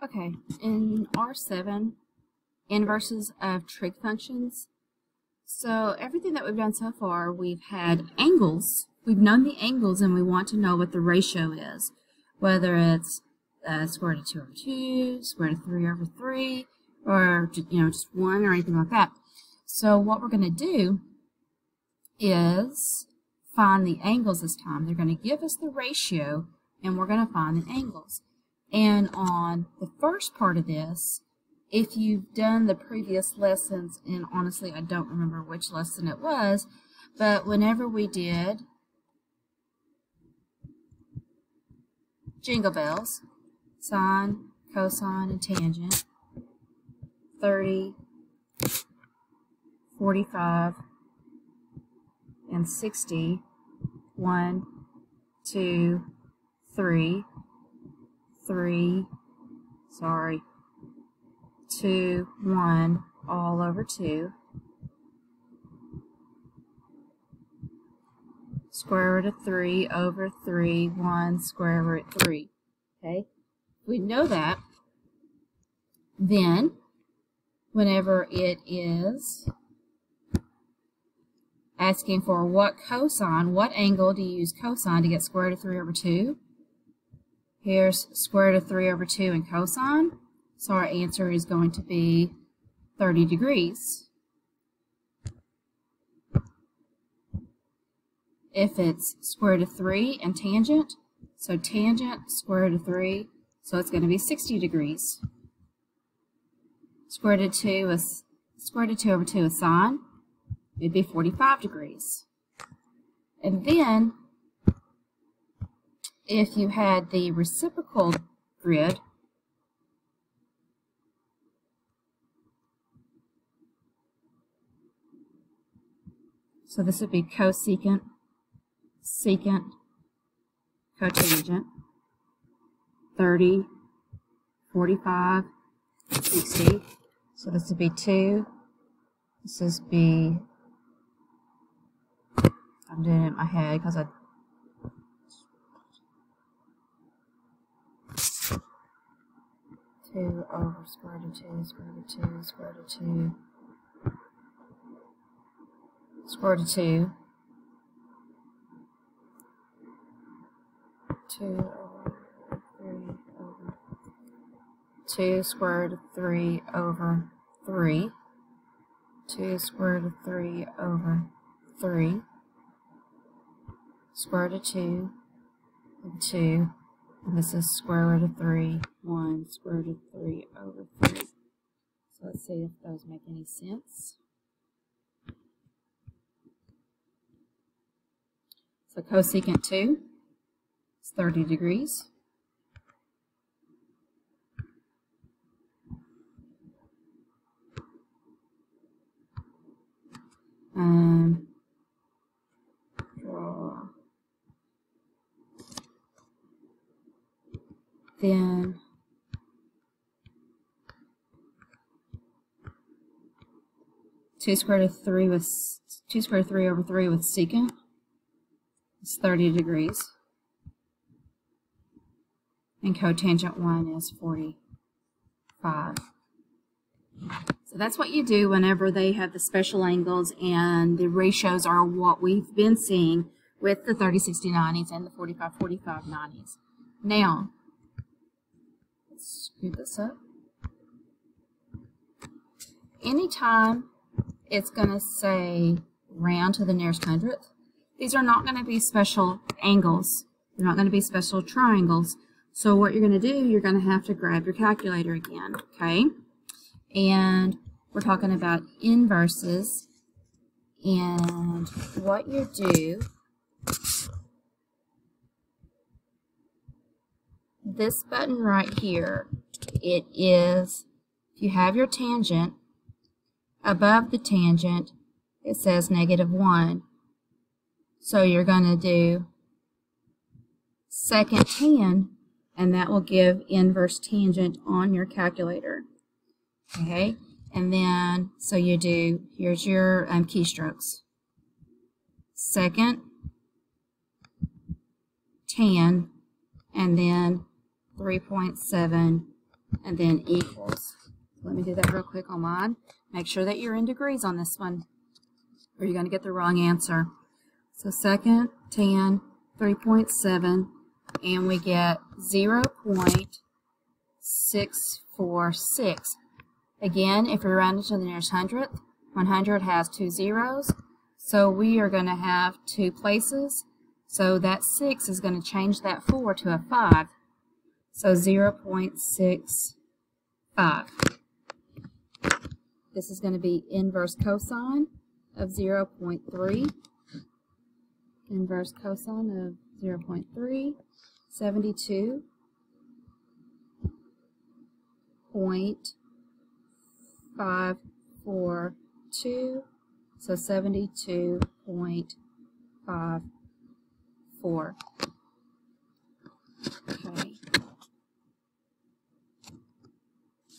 Okay, in R7, inverses of trig functions. So everything that we've done so far, we've had angles. We've known the angles and we want to know what the ratio is. Whether it's square root of 2 over 2, square root of 3 over 3, or just 1 or anything like that. So what we're going to do is find the angles this time. They're going to give us the ratio and we're going to find the angles. And on the first part of this, if you've done the previous lessons, and honestly I don't remember which lesson it was, but whenever we did jingle bells, sine, cosine, and tangent, 30, 45, and 60, 1, 2, 3, 2, 1, all over 2, square root of 3 over 3, 1, square root 3. Okay, we know that. Then, whenever it is asking for what cosine, what angle do you use cosine to get square root of 3 over 2? Here's square root of 3 over 2 in cosine. So our answer is going to be 30 degrees. If it's square root of 3 and tangent, so tangent square root of 3, so it's going to be 60 degrees. Square root of 2 is square root of 2 over 2 is sine. It'd be 45 degrees. And then if you had the reciprocal grid, so this would be cosecant, secant, cotangent, 30, 45, 60. So this would be 2. This would be, I'm doing it in my head because I 2 over square root of 2, square root of 2, square root of 2, square root of 2, 2 over 3 over 2, square root of 3 over 3, 2 square root of 3 over 3, square root of 2, and 2, and this is square root of 3, 1, square root of 3 over 3. So let's see if those make any sense. So cosecant 2 is 30 degrees. Draw. Then square root of 3 with 2 square root of 3 over 3 with secant is 30 degrees. And cotangent 1 is 45. So that's what you do whenever they have the special angles and the ratios are what we've been seeing with the 30-60-90s and the 45-45-90s. Now, let's scoot this up. Anytime it's going to say round to the nearest hundredth, these are not going to be special angles. They're not going to be special triangles. So what you're going to do, you're going to have to grab your calculator again, okay? And we're talking about inverses. And what you do, this button right here, it is, if you have your tangent, above the tangent, it says -1. So you're going to do second tan, and that will give inverse tangent on your calculator. Okay, and then, so you do, here's your keystrokes. Second, tan, and then 3.7 and then equals. Let me do that real quick on mine. Make sure that you're in degrees on this one, or you're going to get the wrong answer. So second, 10, 3.7, and we get 0.646. Again, if we round it to the nearest hundredth, 100 has 2 zeros, so we are going to have 2 places. So that 6 is going to change that 4 to a 5. So 0.65. This is going to be inverse cosine of 0.3. Inverse cosine of 0.3, 72.542, so 72.54. Okay.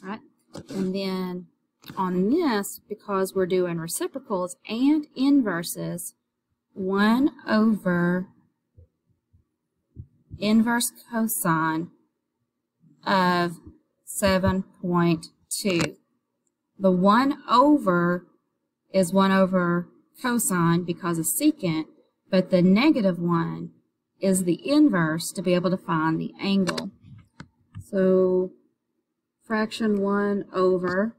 All right. And then on this, because we're doing reciprocals and inverses, 1 over inverse cosine of 7.2. The 1 over is 1 over cosine because of secant, but the negative 1 is the inverse to be able to find the angle. So fraction 1 over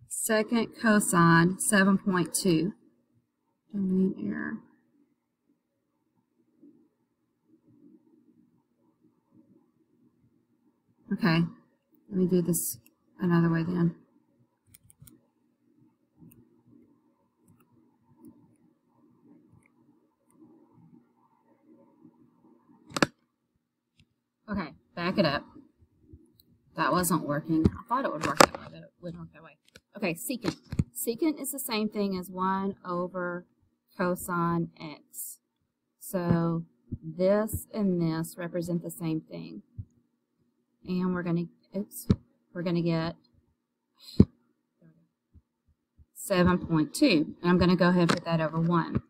second cosine 7.2. Domain error. Okay, let me do this another way then. Okay, back it up. That wasn't working. I thought it would work that way, but it wouldn't work that way. Okay, secant. Secant is the same thing as 1 over cosine x. So this and this represent the same thing. And we're going to get 7.2. And I'm going to go ahead and put that over 1.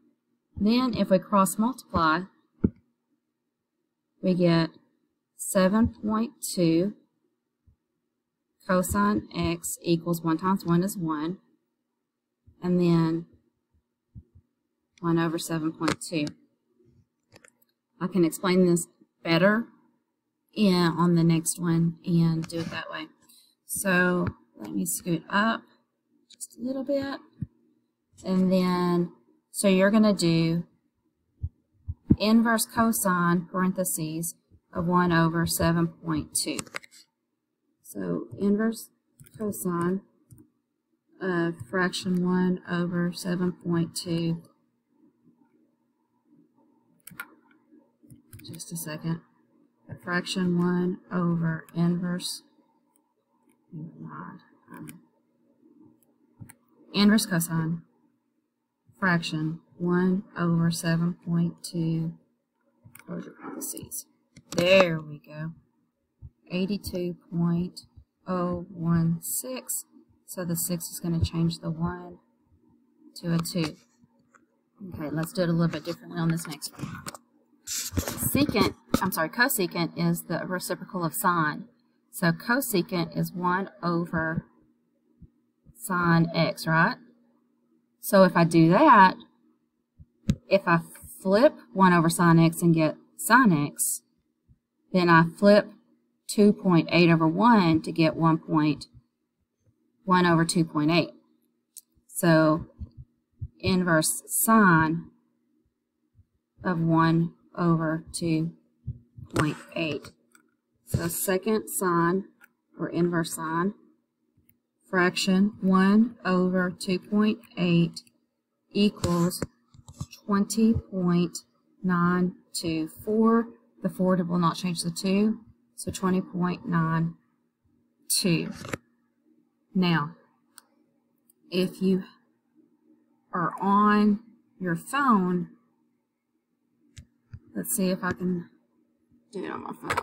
Then if we cross multiply, we get 7.2 cosine x equals 1 times 1 is 1. And then 1 over 7.2. I can explain this better on the next one and do it that way. So let me scoot up just a little bit. And then, so you're going to do inverse cosine parentheses of 1 over 7.2. So inverse cosine of fraction 1 over 7.2. Just a second. Fraction 1 over inverse. Inverse cosine. Fraction 1 over 7.2. Close your parentheses. There we go. 82.016. So the 6 is going to change the 1 to a 2. Okay, let's do it a little bit differently on this next one. Cosecant is the reciprocal of sine. So cosecant is 1 over sine x, right? So if I do that, if I flip 1 over sine x and get sine x, then I flip 2.8 over 1 to get 1.1 over 2.8. So inverse sine of 1 over 2.8. So second sine, or inverse sine, fraction 1 over 2.8 equals 20.924. The 4 will not change the 2, so 20.92. Now, if you are on your phone, let's see if I can do it on my phone.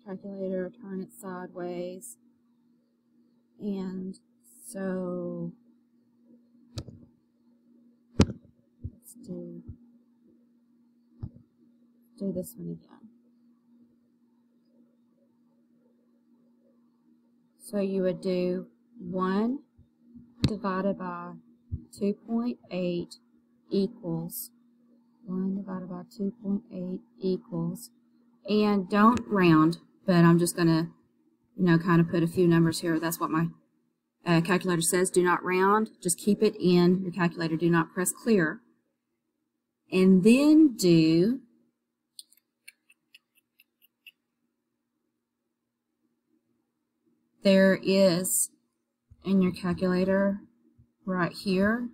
Calculator, turn it sideways. And so let's do do this one again. So you would do 1 divided by 2.8 equals 1 divided by 2.8 equals, and don't round, but I'm just going to, kind of put a few numbers here. That's what my calculator says. Do not round. Just keep it in your calculator. Do not press clear. And then do there is in your calculator right here,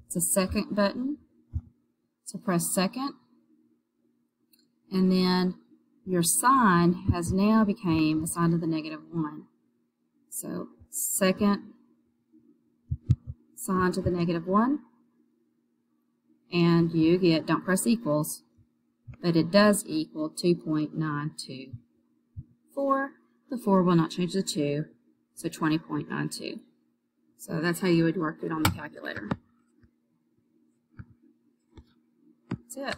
it's a second button. So press second, and then your sign has now become a sign to the -1. So second, sign to the -1, and you get, don't press equals, but it does equal 2.924. The 4 will not change the 2, so 20.92. So that's how you would work it on the calculator. That's it.